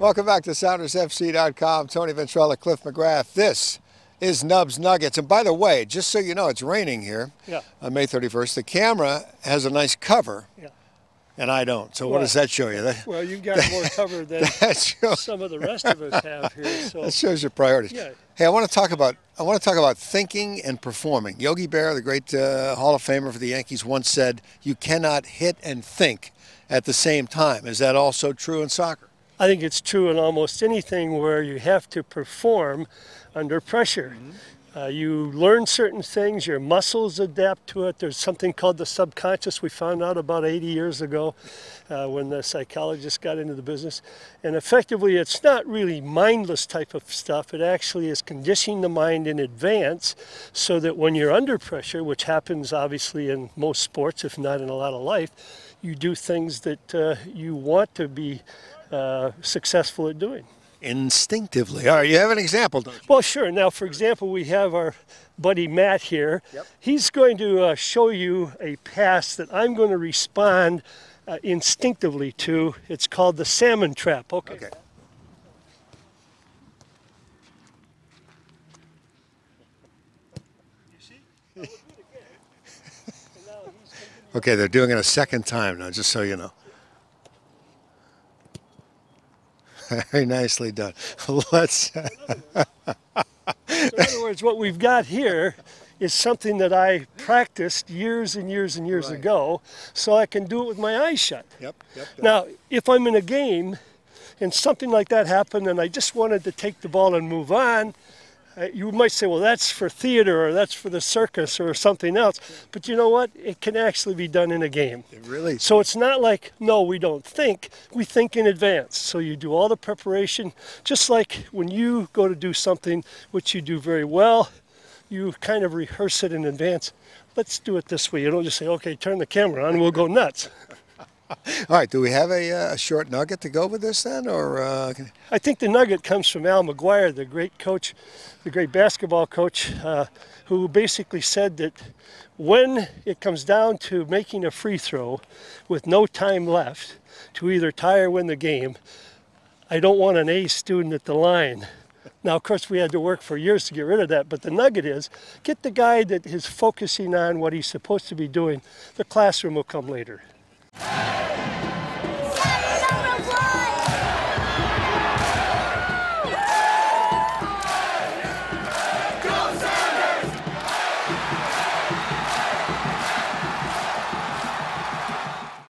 Welcome back to SoundersFC.com. Tony Ventrella, Cliff McGrath. This is Nubs Nuggets. And by the way, just so you know, it's raining here on May 31st. The camera has a nice cover, and I don't. So what does that show you? Well, you've got more cover than some of the rest of us have here. So. That shows your priorities. Yeah. Hey, I want to talk about thinking and performing. Yogi Berra, the great Hall of Famer for the Yankees, once said, "You cannot hit and think at the same time." Is that also true in soccer? I think it's true in almost anything where you have to perform under pressure. You learn certain things, your muscles adapt to it. There's something called the subconscious we found out about 80 years ago when the psychologists got into the business. And effectively, it's not really mindless type of stuff. It actually is conditioning the mind in advance so that when you're under pressure, which happens obviously in most sports, if not in a lot of life, you do things that you want to be successful at doing. Instinctively. All right, you have an example, don't you? Well, sure. Now, for example, we have our buddy Matt here. He's going to show you a pass that I'm going to respond instinctively to. It's called the Salmon Trap. Okay. You see? Okay, they're doing it a second time now, just so you know. Very nicely done. Let's. So in other words, what we've got here is something that I practiced years and years and years ago, so I can do it with my eyes shut. Now, if I'm in a game and something like that happened and I just wanted to take the ball and move on, you might say, well, that's for theater or that's for the circus or something else. But you know what? It can actually be done in a game. Really? So it's not like, no, we don't think. We think in advance. So you do all the preparation, just like when you go to do something which you do very well, you kind of rehearse it in advance. Let's do it this way. You don't just say, okay, turn the camera on and we'll go nuts. All right, do we have a short nugget to go with this then? Or I think the nugget comes from Al McGuire, the great coach, the great basketball coach, who basically said that when it comes down to making a free throw with no time left to either tie or win the game, I don't want an A student at the line. Now, of course, we had to work for years to get rid of that, but the nugget is, get the guy that is focusing on what he's supposed to be doing. The classroom will come later.